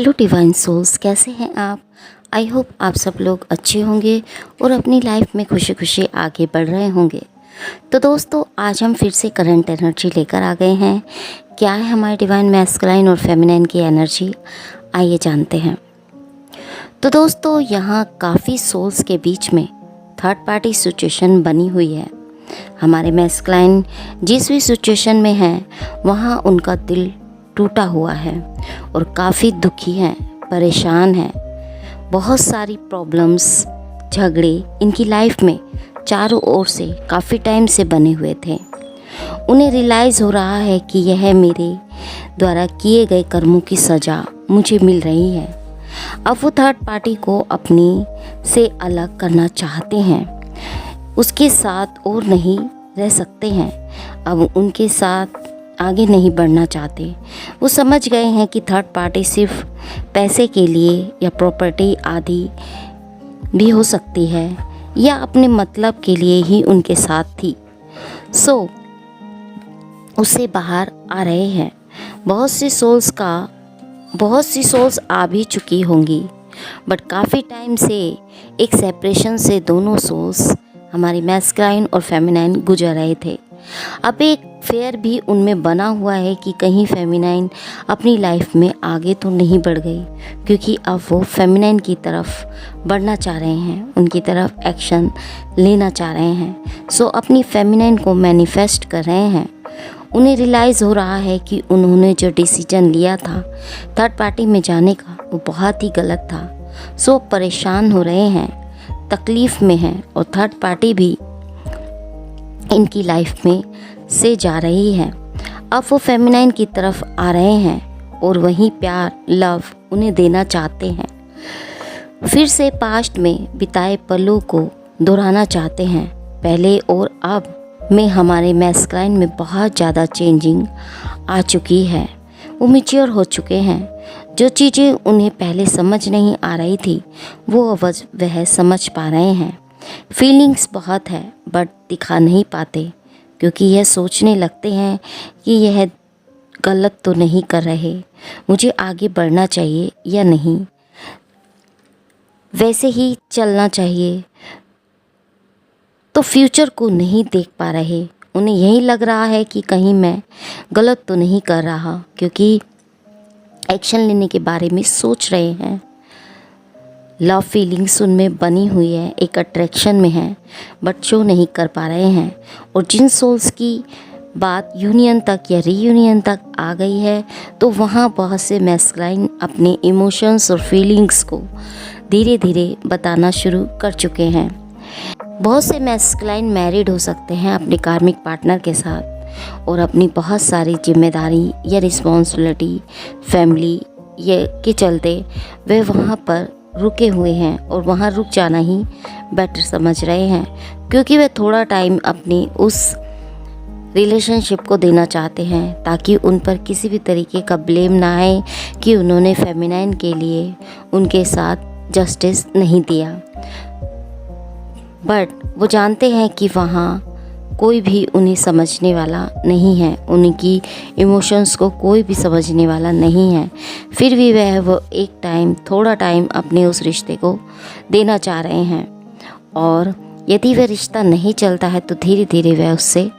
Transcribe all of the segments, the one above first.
Hello divine souls, कैसे हैं आप? आई होप आप सब लोग अच्छे होंगे और अपनी लाइफ में खुशी खुशी आगे बढ़ रहे होंगे। तो दोस्तों, आज हम फिर से करंट एनर्जी लेकर आ गए हैं। क्या है हमारे डिवाइन मैस्कुलाइन और फेमिनाइन की एनर्जी, आइए जानते हैं। तो दोस्तों, यहाँ काफ़ी सोल्स के बीच में थर्ड पार्टी सिचुएशन बनी हुई है। हमारे मैस्कुलाइन जिस भी सिचुएशन में हैं वहाँ उनका दिल टूटा हुआ है और काफ़ी दुखी हैं, परेशान हैं। बहुत सारी प्रॉब्लम्स, झगड़े इनकी लाइफ में चारों ओर से काफ़ी टाइम से बने हुए थे। उन्हें रियलाइज़ हो रहा है कि यह मेरे द्वारा किए गए कर्मों की सज़ा मुझे मिल रही है। अब वो थर्ड पार्टी को अपनी से अलग करना चाहते हैं, उसके साथ और नहीं रह सकते हैं। अब उनके साथ आगे नहीं बढ़ना चाहते। वो समझ गए हैं कि थर्ड पार्टी सिर्फ पैसे के लिए या प्रॉपर्टी आदि भी हो सकती है या अपने मतलब के लिए ही उनके साथ थी। सो उससे बाहर आ रहे हैं। बहुत सी सोल्स आ भी चुकी होंगी, बट काफ़ी टाइम से एक सेपरेशन से दोनों सोल्स हमारी मैस्कुलाइन और फेमिनाइन गुजर रहे थे। अब एक फेयर भी उनमें बना हुआ है कि कहीं फेमिनाइन अपनी लाइफ में आगे तो नहीं बढ़ गई, क्योंकि अब वो फेमिनाइन की तरफ बढ़ना चाह रहे हैं, उनकी तरफ एक्शन लेना चाह रहे हैं। सो अपनी फेमिनाइन को मैनिफेस्ट कर रहे हैं। उन्हें रियलाइज़ हो रहा है कि उन्होंने जो डिसीजन लिया था थर्ड पार्टी में जाने का, वो बहुत ही गलत था। सो परेशान हो रहे हैं, तकलीफ़ में हैं और थर्ड पार्टी भी इनकी लाइफ में से जा रही है। अब वो फेमिनाइन की तरफ आ रहे हैं और वही प्यार, लव उन्हें देना चाहते हैं। फिर से पास्ट में बिताए पलों को दोहराना चाहते हैं। पहले और अब में हमारे मैस्कुलाइन में बहुत ज़्यादा चेंजिंग आ चुकी है। वो मैच्योर हो चुके हैं। जो चीज़ें उन्हें पहले समझ नहीं आ रही थी वो वह समझ पा रहे हैं। फीलिंग्स बहुत है बट दिखा नहीं पाते, क्योंकि यह सोचने लगते हैं कि यह गलत तो नहीं कर रहे, मुझे आगे बढ़ना चाहिए या नहीं, वैसे ही चलना चाहिए। तो फ्यूचर को नहीं देख पा रहे। उन्हें यही लग रहा है कि कहीं मैं गलत तो नहीं कर रहा, क्योंकि एक्शन लेने के बारे में सोच रहे हैं। लव फीलिंग्स उनमें बनी हुई है, एक अट्रैक्शन में है, बट शो नहीं कर पा रहे हैं। और जिन सोल्स की बात यूनियन तक या रीयूनियन तक आ गई है, तो वहाँ बहुत से मैस्कुलाइन अपने इमोशंस और फीलिंग्स को धीरे धीरे बताना शुरू कर चुके हैं। बहुत से मैस्कुलाइन मैरिड हो सकते हैं अपने कार्मिक पार्टनर के साथ और अपनी बहुत सारी जिम्मेदारी या रिस्पॉन्सिबिलिटी फैमिली के चलते वे वहाँ पर रुके हुए हैं और वहाँ रुक जाना ही बेटर समझ रहे हैं, क्योंकि वे थोड़ा टाइम अपनी उस रिलेशनशिप को देना चाहते हैं ताकि उन पर किसी भी तरीके का ब्लेम ना आए कि उन्होंने फेमिनाइन के लिए उनके साथ जस्टिस नहीं दिया। बट वो जानते हैं कि वहाँ कोई भी उन्हें समझने वाला नहीं है, उनकी इमोशंस को कोई भी समझने वाला नहीं है। फिर भी वो थोड़ा टाइम अपने उस रिश्ते को देना चाह रहे हैं, और यदि वह रिश्ता नहीं चलता है तो धीरे धीरे वह उससे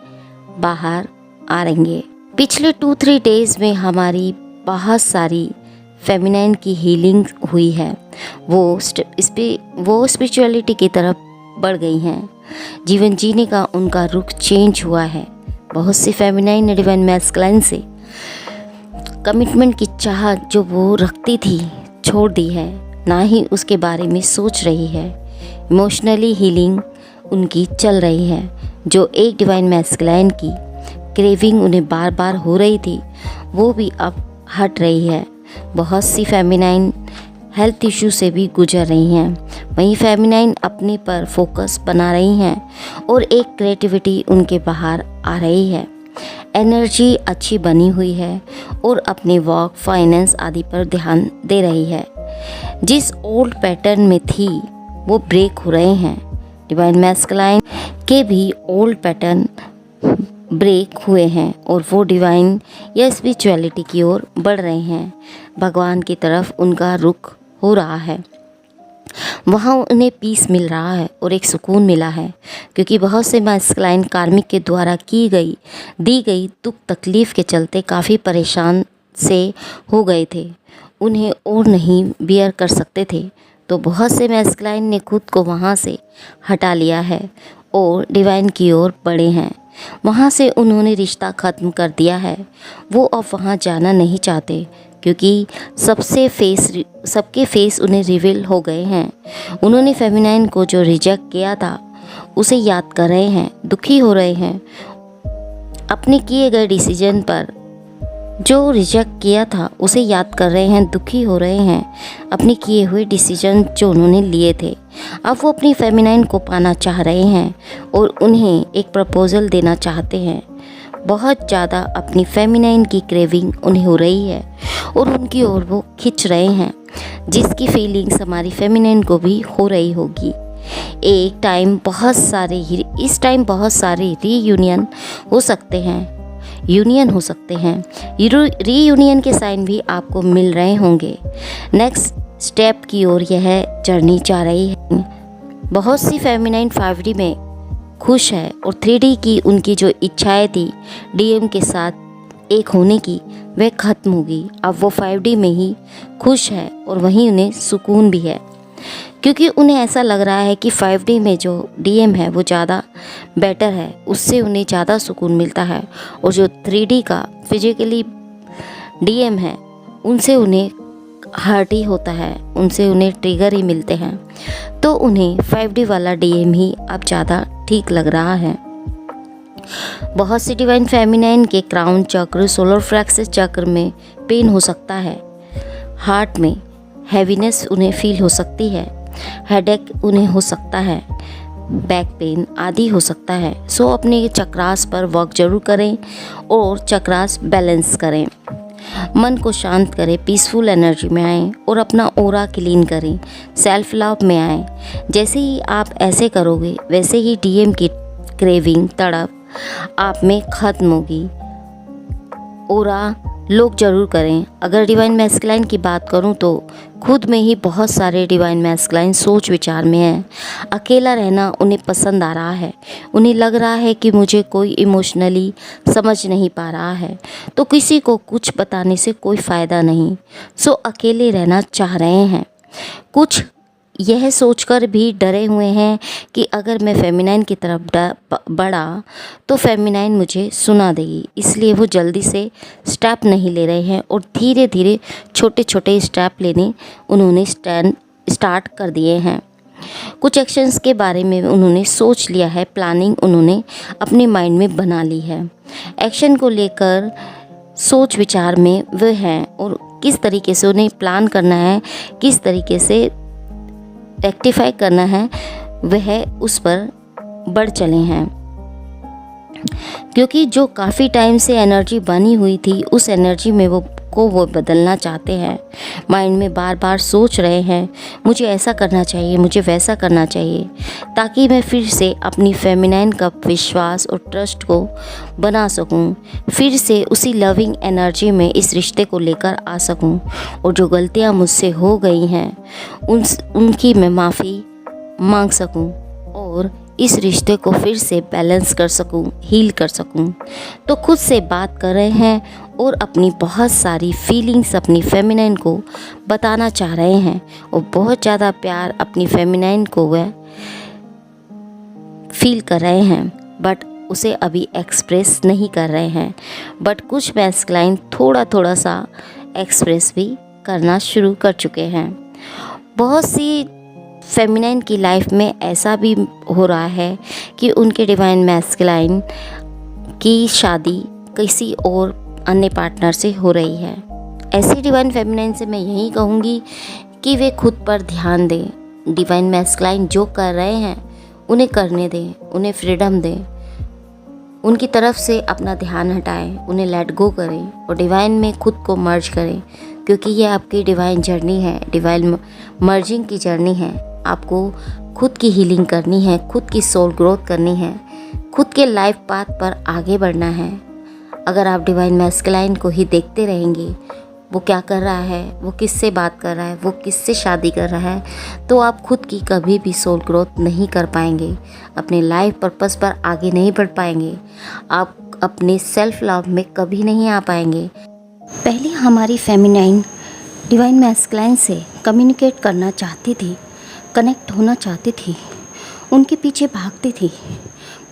बाहर आ रहेंगे। पिछले 2-3 डेज़ में हमारी बहुत सारी फेमिनाइन की हीलिंग हुई है। वो स्पिरिचुअलिटी की तरफ बढ़ गई हैं। जीवन जीने का उनका रुख चेंज हुआ है। बहुत सी फेमिनाइन ने डिवाइन मैस्कुलाइन से कमिटमेंट की चाह जो वो रखती थी छोड़ दी है, ना ही उसके बारे में सोच रही है। इमोशनली हीलिंग उनकी चल रही है। जो एक डिवाइन मैस्कुलाइन की क्रेविंग उन्हें बार बार हो रही थी वो भी अब हट रही है। बहुत सी फेमिनाइन हेल्थ इशू से भी गुजर रही हैं। वहीं फेमिनाइन अपने पर फोकस बना रही हैं और एक क्रिएटिविटी उनके बाहर आ रही है। एनर्जी अच्छी बनी हुई है और अपने वर्क, फाइनेंस आदि पर ध्यान दे रही है। जिस ओल्ड पैटर्न में थी वो ब्रेक हो रहे हैं। डिवाइन मैस्कुलाइन के भी ओल्ड पैटर्न ब्रेक हुए हैं और वो डिवाइन या स्पिरिचुअलिटी की ओर बढ़ रहे हैं। भगवान की तरफ उनका रुख हो रहा है। वहाँ उन्हें पीस मिल रहा है और एक सुकून मिला है, क्योंकि बहुत से मैस्कुलाइन कार्मिक के द्वारा दी गई दुख तकलीफ़ के चलते काफ़ी परेशान से हो गए थे, उन्हें और नहीं बियर कर सकते थे। तो बहुत से मैस्कुलाइन ने खुद को वहाँ से हटा लिया है और डिवाइन की ओर बढ़े हैं। वहाँ से उन्होंने रिश्ता ख़त्म कर दिया है। वो अब वहाँ जाना नहीं चाहते, क्योंकि सबके फेस उन्हें रिवील हो गए हैं। उन्होंने फेमिनाइन को जो रिजेक्ट किया था उसे याद कर रहे हैं, दुखी हो रहे हैं। अपने किए गए डिसीजन पर जो रिजेक्ट किया था उसे याद कर रहे हैं, दुखी हो रहे हैं अपने किए हुए डिसीजन जो उन्होंने लिए थे। अब वो अपनी फेमिनाइन को पाना चाह रहे हैं और उन्हें एक प्रपोज़ल देना चाहते हैं। बहुत ज़्यादा अपनी फेमिनाइन की क्रेविंग उन्हें हो रही है और उनकी ओर वो खिंच रहे हैं, जिसकी फीलिंग्स हमारी फेमिनाइन को भी हो रही होगी। इस टाइम बहुत सारे रीयूनियन हो सकते हैं। रीयूनियन के साइन भी आपको मिल रहे होंगे। नेक्स्ट स्टेप की ओर यह जर्नी जा रही है। बहुत सी फेमिनाइन 5D में खुश है और 3D की उनकी जो इच्छाएं थी DM के साथ एक होने की, वह ख़त्म होगी। अब वो 5D में ही खुश है और वहीं उन्हें सुकून भी है, क्योंकि उन्हें ऐसा लग रहा है कि 5D में जो DM है वो ज़्यादा बेटर है, उससे उन्हें ज़्यादा सुकून मिलता है। और जो 3D का फिजिकली DM है उनसे उन्हें हर्ट ही होता है, उनसे उन्हें ट्रिगर ही मिलते हैं। तो उन्हें 5D वाला DM ही अब ज़्यादा ठीक लग रहा है। बहुत सी डिवाइन फेमिनाइन के क्राउन चक्र, सोलर प्लेक्सस चक्र में पेन हो सकता है, हार्ट में हैवीनेस उन्हें फील हो सकती है, हेडेक उन्हें हो सकता है, बैक पेन आदि हो सकता है। सो अपने चक्रास पर वर्क जरूर करें और चक्रास बैलेंस करें। मन को शांत करें, पीसफुल एनर्जी में आएँ और अपना ऑरा क्लीन करें, सेल्फ लव में आएँ। जैसे ही आप ऐसे करोगे वैसे ही DM की क्रेविंग, तड़प आप में ख़त्म होगी। ऑरा लोग जरूर करें। अगर डिवाइन मैस्कुलाइन की बात करूं तो खुद में ही बहुत सारे डिवाइन मैस्कुलाइन सोच विचार में हैं। अकेला रहना उन्हें पसंद आ रहा है। उन्हें लग रहा है कि मुझे कोई इमोशनली समझ नहीं पा रहा है, तो किसी को कुछ बताने से कोई फ़ायदा नहीं। सो अकेले रहना चाह रहे हैं। कुछ यह सोचकर भी डरे हुए हैं कि अगर मैं फेमिनाइन की तरफ बढ़ा तो फेमिनाइन मुझे सुना देगी, इसलिए वो जल्दी से स्टेप नहीं ले रहे हैं और धीरे धीरे छोटे छोटे स्टेप लेने उन्होंने स्टार्ट कर दिए हैं। कुछ एक्शंस के बारे में उन्होंने सोच लिया है, प्लानिंग उन्होंने अपने माइंड में बना ली है। एक्शन को लेकर सोच विचार में वे हैं और किस तरीके से उन्हें प्लान करना है, किस तरीके से रेक्टिफाई करना है, वह उस पर बढ़ चले हैं। क्योंकि जो काफ़ी टाइम से एनर्जी बनी हुई थी उस एनर्जी में वो बदलना चाहते हैं। माइंड में बार बार सोच रहे हैं, मुझे ऐसा करना चाहिए, मुझे वैसा करना चाहिए, ताकि मैं फिर से अपनी फेमिनाइन का विश्वास और ट्रस्ट को बना सकूं, फिर से उसी लविंग एनर्जी में इस रिश्ते को लेकर आ सकूं और जो गलतियां मुझसे हो गई हैं उनकी मैं माफ़ी मांग सकूं और इस रिश्ते को फिर से बैलेंस कर सकूं, हील कर सकूं। तो खुद से बात कर रहे हैं और अपनी बहुत सारी फीलिंग्स अपनी फेमिनाइन को बताना चाह रहे हैं और बहुत ज़्यादा प्यार अपनी फेमिनाइन को वह फील कर रहे हैं, बट उसे अभी एक्सप्रेस नहीं कर रहे हैं। बट कुछ मैस्कुलाइन थोड़ा थोड़ा सा एक्सप्रेस भी करना शुरू कर चुके हैं। बहुत सी फेमिनाइन की लाइफ में ऐसा भी हो रहा है कि उनके डिवाइन मैस्कुलाइन की शादी किसी और अन्य पार्टनर से हो रही है। ऐसी डिवाइन फेमिनाइन से मैं यही कहूँगी कि वे खुद पर ध्यान दें। डिवाइन मैस्कुलाइन जो कर रहे हैं उन्हें करने दें, उन्हें फ्रीडम दें, उनकी तरफ से अपना ध्यान हटाएं, उन्हें लेट गो करें और डिवाइन में खुद को मर्ज करें, क्योंकि ये आपकी डिवाइन जर्नी है, डिवाइन मर्जिंग की जर्नी है। आपको खुद की हीलिंग करनी है, खुद की सोल ग्रोथ करनी है, खुद के लाइफ पाथ पर आगे बढ़ना है। अगर आप डिवाइन मैस्कुलाइन को ही देखते रहेंगे वो क्या कर रहा है, वो किससे बात कर रहा है, वो किससे शादी कर रहा है, तो आप खुद की कभी भी सोल ग्रोथ नहीं कर पाएंगे, अपने लाइफ पर्पस पर आगे नहीं बढ़ पाएंगे, आप अपने सेल्फ लव में कभी नहीं आ पाएंगे। पहले हमारी फेमिनाइन डिवाइन मैस्कुलाइन से कम्युनिकेट करना चाहती थी, कनेक्ट होना चाहती थी, उनके पीछे भागती थी,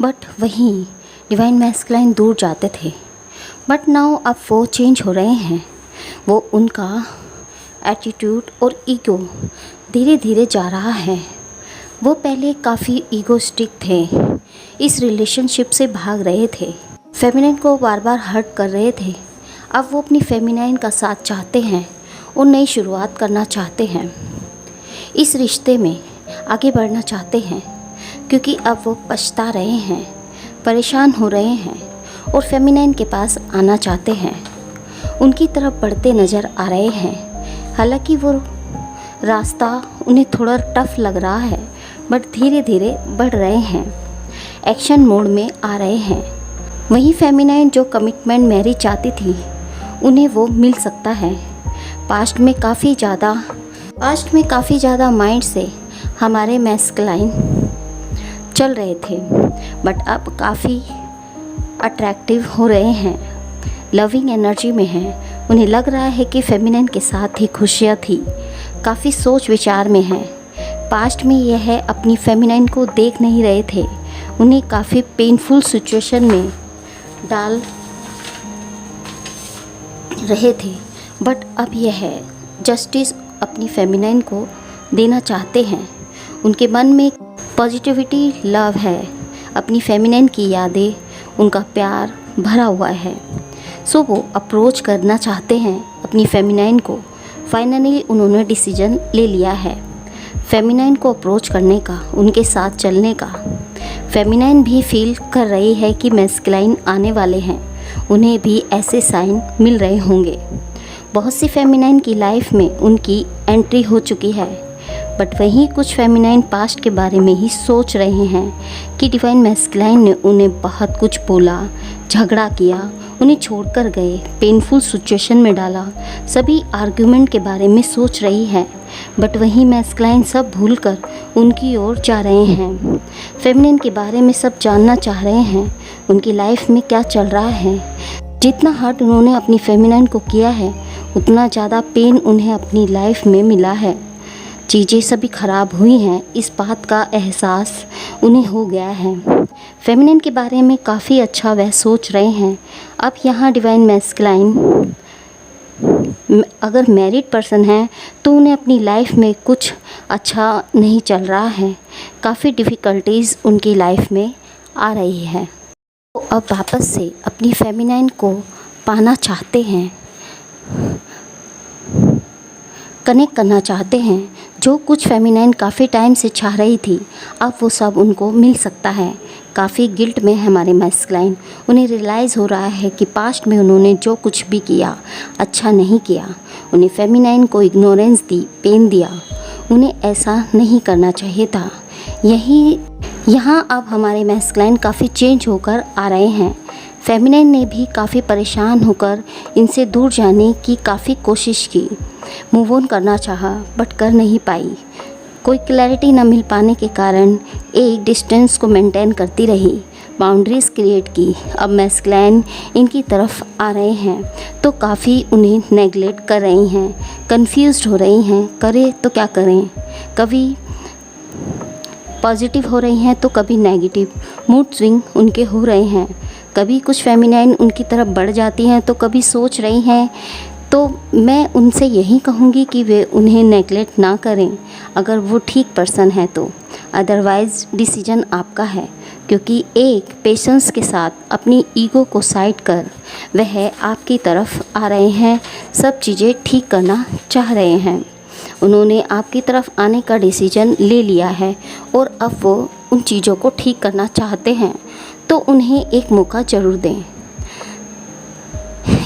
बट वहीं डिवाइन मैस्कुलाइन दूर जाते थे। बट नाउ अब वो चेंज हो रहे हैं, वो उनका एटीट्यूड और ईगो धीरे धीरे जा रहा है। वो पहले काफ़ी ईगोस्टिक थे, इस रिलेशनशिप से भाग रहे थे, फेमिनाइन को बार बार हर्ट कर रहे थे। अब वो अपनी फेमिनाइन का साथ चाहते हैं और नई शुरुआत करना चाहते हैं, इस रिश्ते में आगे बढ़ना चाहते हैं, क्योंकि अब वो पछता रहे हैं, परेशान हो रहे हैं और फेमिनाइन के पास आना चाहते हैं, उनकी तरफ बढ़ते नज़र आ रहे हैं। हालांकि वो रास्ता उन्हें थोड़ा टफ लग रहा है, बट धीरे धीरे बढ़ रहे हैं, एक्शन मोड में आ रहे हैं। वहीं फेमिनाइन जो कमिटमेंट मैरिज चाहती थी, उन्हें वो मिल सकता है। पास्ट में काफ़ी ज़्यादा माइंड से हमारे मैस्कुलाइन चल रहे थे, बट अब काफ़ी अट्रैक्टिव हो रहे हैं, लविंग एनर्जी में हैं। उन्हें लग रहा है कि फेमिनाइन के साथ ही खुशियाँ थी, काफ़ी सोच विचार में हैं। पास्ट में यह है अपनी फेमिनाइन को देख नहीं रहे थे, उन्हें काफ़ी पेनफुल सिचुएशन में डाल रहे थे, बट अब यह है जस्टिस अपनी फेमिनाइन को देना चाहते हैं। उनके मन में पॉजिटिविटी लव है, अपनी फेमिनाइन की यादें, उनका प्यार भरा हुआ है। सो वो अप्रोच करना चाहते हैं अपनी फेमिनाइन को। फाइनली उन्होंने डिसीजन ले लिया है फेमिनाइन को अप्रोच करने का, उनके साथ चलने का। फेमिनाइन भी फील कर रही है कि मैस्कुलाइन आने वाले हैं, उन्हें भी ऐसे साइन मिल रहे होंगे। बहुत सी फेमिनाइन की लाइफ में उनकी एंट्री हो चुकी है, बट वहीं कुछ फेमिनाइन पास्ट के बारे में ही सोच रहे हैं कि डिवाइन मैस्कुलाइन ने उन्हें बहुत कुछ बोला, झगड़ा किया, उन्हें छोड़कर गए, पेनफुल सिचुएशन में डाला, सभी आर्ग्यूमेंट के बारे में सोच रही है, बट वहीं मैस्कुलाइन सब भूलकर उनकी ओर जा रहे हैं। फेमिनिन के बारे में सब जानना चाह रहे हैं, उनकी लाइफ में क्या चल रहा है। जितना हर्ट उन्होंने अपनी फेमिनिन को किया है, उतना ज़्यादा पेन उन्हें अपनी लाइफ में मिला है। चीज़ें सभी ख़राब हुई हैं, इस बात का एहसास उन्हें हो गया है। फेमिनिन के बारे में काफ़ी अच्छा वह सोच रहे हैं। अब यहाँ डिवाइन मैस्कुलाइन अगर मैरिड पर्सन हैं तो उन्हें अपनी लाइफ में कुछ अच्छा नहीं चल रहा है, काफ़ी डिफ़िकल्टीज़ उनकी लाइफ में आ रही है। तो अब वापस से अपनी फेमिनिन को पाना चाहते हैं, कनेक्ट करना चाहते हैं। जो कुछ फेमिनिन काफ़ी टाइम से चाह रही थी, अब वो सब उनको मिल सकता है। काफ़ी गिल्ट में है हमारे मैस्कुलाइन, उन्हें रियलाइज़ हो रहा है कि पास्ट में उन्होंने जो कुछ भी किया अच्छा नहीं किया, उन्हें फेमिनिन को इग्नोरेंस दी, पेन दिया, उन्हें ऐसा नहीं करना चाहिए था। यहाँ अब हमारे मैस्कुलाइन काफ़ी चेंज होकर आ रहे हैं। फेमिनिन ने भी काफ़ी परेशान होकर इनसे दूर जाने की काफ़ी कोशिश की, मूव ऑन करना चाहा बट कर नहीं पाई। कोई क्लैरिटी न मिल पाने के कारण एक डिस्टेंस को मेंटेन करती रही, बाउंड्रीज़ क्रिएट की। अब मैस्कुलाइन इनकी तरफ आ रहे हैं तो काफ़ी उन्हें नेगलेक्ट कर रही हैं, कंफ्यूज्ड हो रही हैं, करें तो क्या करें। कभी पॉजिटिव हो रही हैं तो कभी नेगेटिव, मूड स्विंग उनके हो रहे हैं। कभी कुछ फेमिनिन उनकी तरफ बढ़ जाती हैं तो कभी सोच रही हैं। तो मैं उनसे यही कहूँगी कि वे उन्हें नेगलेक्ट ना करें अगर वो ठीक पर्सन है तो, अदरवाइज़ डिसीजन आपका है। क्योंकि एक पेशेंस के साथ अपनी ईगो को साइड कर वह आपकी तरफ आ रहे हैं, सब चीज़ें ठीक करना चाह रहे हैं। उन्होंने आपकी तरफ आने का डिसीजन ले लिया है और अब वो उन चीज़ों को ठीक करना चाहते हैं, तो उन्हें एक मौका ज़रूर दें,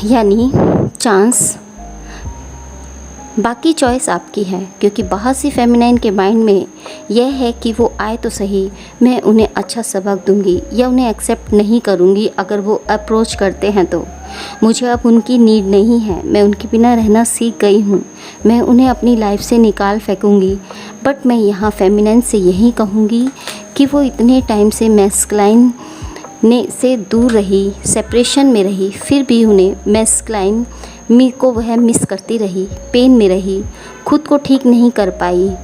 यानी चांस। बाकी चॉइस आपकी है, क्योंकि बहुत सी फेमिनिन के माइंड में यह है कि वो आए तो सही, मैं उन्हें अच्छा सबक दूंगी या उन्हें एक्सेप्ट नहीं करूंगी अगर वो अप्रोच करते हैं तो। मुझे अब उनकी नीड नहीं है, मैं उनके बिना रहना सीख गई हूँ, मैं उन्हें अपनी लाइफ से निकाल फेंकूँगी। बट मैं यहाँ फेमिनाइन से यही कहूँगी कि वो इतने टाइम से मैस्कुलाइन ने से दूर रही, सेपरेशन में रही, फिर भी उन्हें मैस्कुलाइन मी को वह मिस करती रही, पेन में रही, खुद को ठीक नहीं कर पाई।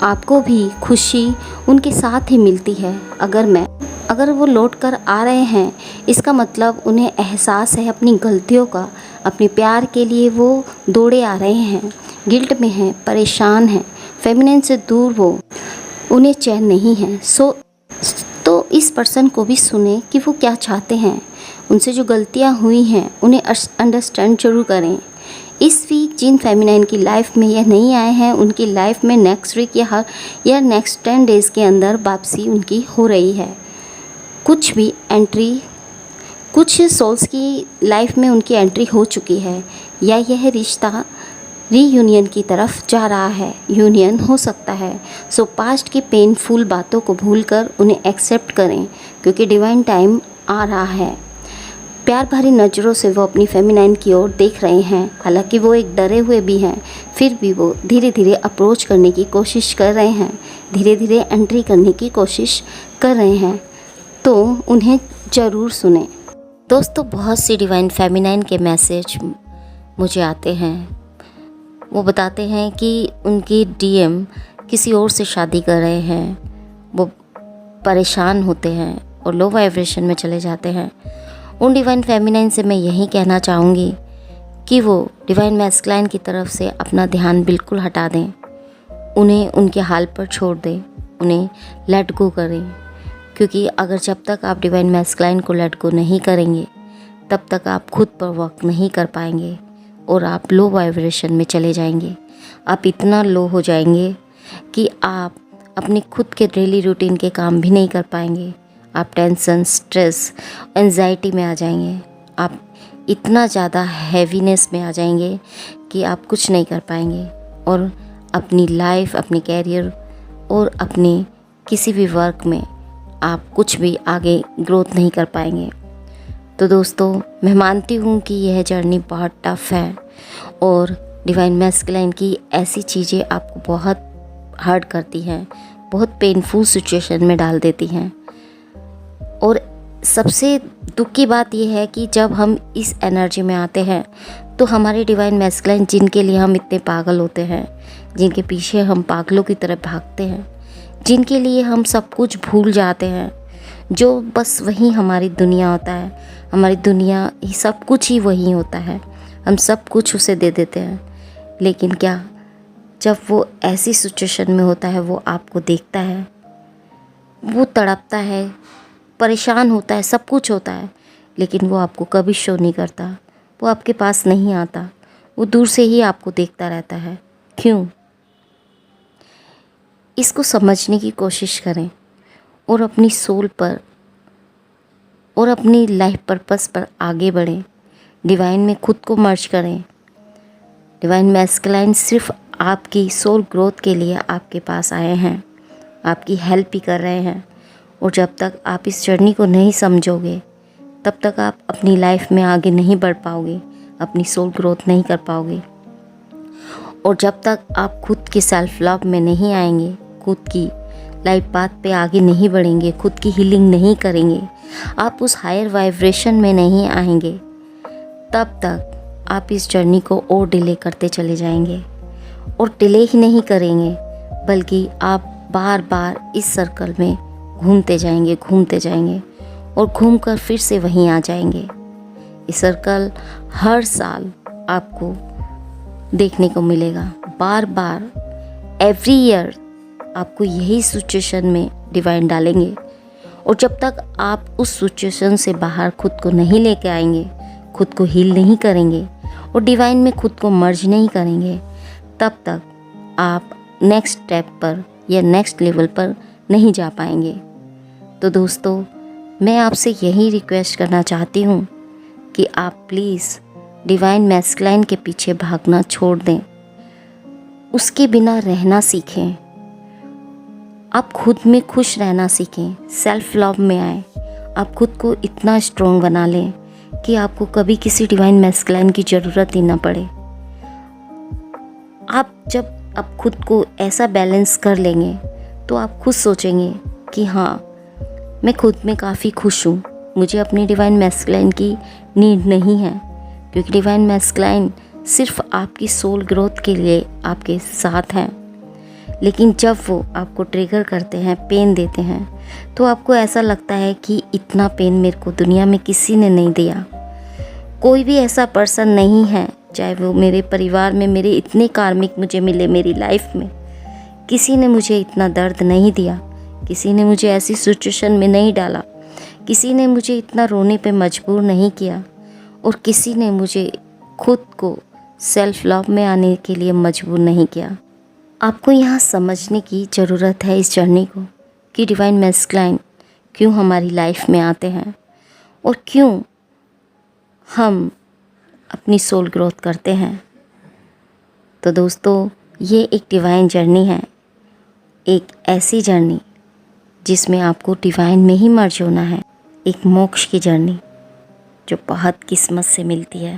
आपको भी खुशी उनके साथ ही मिलती है। अगर वो लौट कर आ रहे हैं, इसका मतलब उन्हें एहसास है अपनी गलतियों का, अपने प्यार के लिए वो दौड़े आ रहे हैं, गिल्ट में हैं, परेशान हैं, फेमिनिन से दूर वो, उन्हें चैन नहीं है। तो इस पर्सन को भी सुने कि वो क्या चाहते हैं, उनसे जो गलतियाँ हुई हैं उन्हें अंडरस्टैंड जरूर करें। इस वीक जिन फेमिनाइन की लाइफ में यह नहीं आए हैं, उनकी लाइफ में नेक्स्ट वीक या नेक्स्ट 10 डेज़ के अंदर वापसी उनकी हो रही है। कुछ सोल्स की लाइफ में उनकी एंट्री हो चुकी है, या यह रिश्ता रीयूनियन की तरफ जा रहा है, यूनियन हो सकता है। सो पास्ट की पेनफुल बातों को भूलकर उन्हें एक्सेप्ट करें, क्योंकि डिवाइन टाइम आ रहा है। प्यार भरी नज़रों से वो अपनी फेमिनाइन की ओर देख रहे हैं। हालांकि वो एक डरे हुए भी हैं, फिर भी वो धीरे धीरे अप्रोच करने की कोशिश कर रहे हैं, धीरे धीरे एंट्री करने की कोशिश कर रहे हैं। तो उन्हें ज़रूर सुने। दोस्तों, बहुत सी डिवाइन फेमिनाइन के मैसेज मुझे आते हैं। वो बताते हैं कि उनकी डीएम किसी और से शादी कर रहे हैं, वो परेशान होते हैं और लो वाइब्रेशन में चले जाते हैं। उन डिवाइन फेमिनाइन से मैं यही कहना चाहूँगी कि वो डिवाइन मैस्कुलाइन की तरफ से अपना ध्यान बिल्कुल हटा दें, उन्हें उनके हाल पर छोड़ दें, उन्हें लेट गो करें। क्योंकि अगर जब तक आप डिवाइन मैस्कुलाइन को लेट गो नहीं करेंगे, तब तक आप खुद पर वर्क नहीं कर पाएंगे और आप लो वाइब्रेशन में चले जाएंगे। आप इतना लो हो जाएंगे कि आप अपने खुद के डेली रूटीन के काम भी नहीं कर पाएंगे। आप टेंशन, स्ट्रेस, एंजाइटी में आ जाएंगे। आप इतना ज़्यादा हैवीनेस में आ जाएंगे कि आप कुछ नहीं कर पाएंगे और अपनी लाइफ, अपनी कैरियर और अपने किसी भी वर्क में आप कुछ भी आगे ग्रोथ नहीं कर पाएंगे। तो दोस्तों, मैं मानती हूँ कि यह जर्नी बहुत टफ़ है और डिवाइन मैस्कुलाइन की ऐसी चीज़ें आपको बहुत हर्ट करती हैं, बहुत पेनफुल सिचुएशन में डाल देती हैं। और सबसे दुख की बात यह है कि जब हम इस एनर्जी में आते हैं तो हमारे डिवाइन मैस्कुलाइन, जिनके लिए हम इतने पागल होते हैं, जिनके पीछे हम पागलों की तरह भागते हैं, जिनके लिए हम सब कुछ भूल जाते हैं, जो बस वही हमारी दुनिया होता है, हमारी दुनिया ही सब कुछ ही वही होता है, हम सब कुछ उसे दे देते हैं। लेकिन क्या जब वो ऐसी सिचुएशन में होता है, वो आपको देखता है, वो तड़पता है, परेशान होता है, सब कुछ होता है, लेकिन वो आपको कभी शो नहीं करता, वो आपके पास नहीं आता, वो दूर से ही आपको देखता रहता है। क्यों? इसको समझने की कोशिश करें और अपनी सोल पर और अपनी लाइफ पर्पस पर आगे बढ़ें। डिवाइन में खुद को मर्ज करें। डिवाइन मैस्कुलाइन सिर्फ आपकी सोल ग्रोथ के लिए आपके पास आए हैं, आपकी हेल्प ही कर रहे हैं। और जब तक आप इस जर्नी को नहीं समझोगे, तब तक आप अपनी लाइफ में आगे नहीं बढ़ पाओगे, अपनी सोल ग्रोथ नहीं कर पाओगे। और जब तक आप खुद के सेल्फ लव में नहीं आएंगे, खुद की लाइफ पाथ पे आगे नहीं बढ़ेंगे, खुद की हीलिंग नहीं करेंगे, आप उस हायर वाइब्रेशन में नहीं आएंगे, तब तक आप इस जर्नी को और डिले करते चले जाएंगे। और डिले ही नहीं करेंगे, बल्कि आप बार बार इस सर्कल में घूमते जाएंगे और घूमकर फिर से वहीं आ जाएंगे। ये सर्कल हर साल आपको देखने को मिलेगा, बार बार एवरी ईयर आपको यही सिचुएशन में डिवाइन डालेंगे। और जब तक आप उस सिचुएशन से बाहर खुद को नहीं लेके आएंगे, खुद को हील नहीं करेंगे और डिवाइन में खुद को मर्ज नहीं करेंगे, तब तक आप नेक्स्ट स्टेप पर या नेक्स्ट लेवल पर नहीं जा पाएंगे। तो दोस्तों, मैं आपसे यही रिक्वेस्ट करना चाहती हूँ कि आप प्लीज़ डिवाइन मैस्कुलाइन के पीछे भागना छोड़ दें, उसके बिना रहना सीखें। आप खुद में खुश रहना सीखें, सेल्फ लव में आएँ। आप खुद को इतना स्ट्रॉन्ग बना लें कि आपको कभी किसी डिवाइन मैस्कुलाइन की ज़रूरत ही ना पड़े। आप खुद को ऐसा बैलेंस कर लेंगे तो आप खुद सोचेंगे कि हाँ, मैं खुद में काफ़ी खुश हूँ, मुझे अपनी डिवाइन मैस्कुलाइन की नीड नहीं है, क्योंकि डिवाइन मैस्कुलाइन सिर्फ आपकी सोल ग्रोथ के लिए आपके साथ हैं। लेकिन जब वो आपको ट्रिगर करते हैं, पेन देते हैं, तो आपको ऐसा लगता है कि इतना पेन मेरे को दुनिया में किसी ने नहीं दिया। कोई भी ऐसा पर्सन नहीं है, चाहे वो मेरे परिवार में मेरे इतने कार्मिक मुझे मिले मेरी लाइफ में, किसी ने मुझे इतना दर्द नहीं दिया, किसी ने मुझे ऐसी सिचुएशन में नहीं डाला, किसी ने मुझे इतना रोने पे मजबूर नहीं किया, और किसी ने मुझे खुद को सेल्फ लव में आने के लिए मजबूर नहीं किया। आपको यहाँ समझने की ज़रूरत है इस जर्नी को कि डिवाइन मैस्कुलाइन क्यों हमारी लाइफ में आते हैं और क्यों हम अपनी सोल ग्रोथ करते हैं। तो दोस्तों, ये एक डिवाइन जर्नी है, एक ऐसी जर्नी जिसमें आपको डिवाइन में ही मर्ज होना है, एक मोक्ष की जर्नी जो बहुत किस्मत से मिलती है।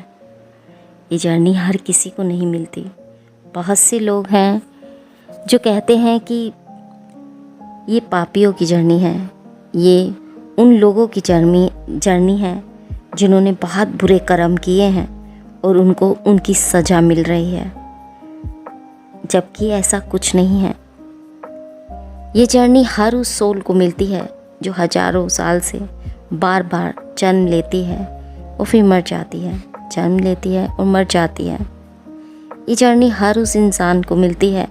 ये जर्नी हर किसी को नहीं मिलती। बहुत से लोग हैं जो कहते हैं कि ये पापियों की जर्नी है, ये उन लोगों की जर्नी है जिन्होंने बहुत बुरे कर्म किए हैं और उनको उनकी सज़ा मिल रही है, जबकि ऐसा कुछ नहीं है। ये जर्नी हर उस सोल को मिलती है जो हजारों साल से बार बार जन्म लेती है और फिर मर जाती है, जन्म लेती है और मर जाती है। ये जर्नी हर उस इंसान को मिलती है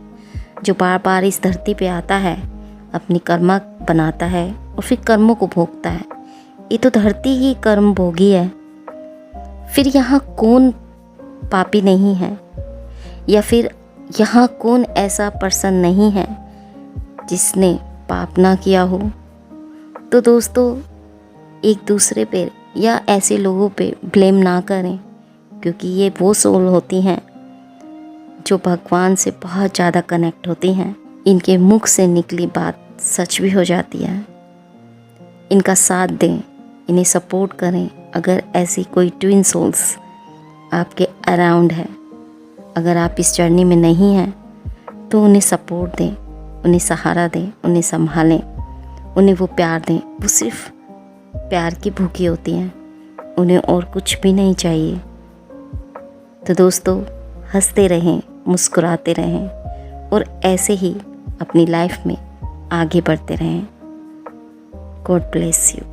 जो बार बार इस धरती पे आता है, अपनी कर्म बनाता है और फिर कर्मों को भोगता है। ये तो धरती ही कर्म भोगी है। फिर यहाँ कौन पापी नहीं है, या फिर यहाँ कौन ऐसा पर्सन नहीं है जिसने पाप ना किया हो। तो दोस्तों, एक दूसरे पे या ऐसे लोगों पे ब्लेम ना करें, क्योंकि ये वो सोल होती हैं जो भगवान से बहुत ज़्यादा कनेक्ट होती हैं। इनके मुख से निकली बात सच भी हो जाती है। इनका साथ दें, इन्हें सपोर्ट करें। अगर ऐसी कोई ट्विन सोल्स आपके अराउंड है, अगर आप इस जर्नी में नहीं हैं, तो उन्हें सपोर्ट दें, उन्हें सहारा दें, उन्हें संभालें, उन्हें वो प्यार दें। वो सिर्फ प्यार की भूखी होती हैं, उन्हें और कुछ भी नहीं चाहिए। तो दोस्तों, हंसते रहें, मुस्कुराते रहें और ऐसे ही अपनी लाइफ में आगे बढ़ते रहें। God bless you.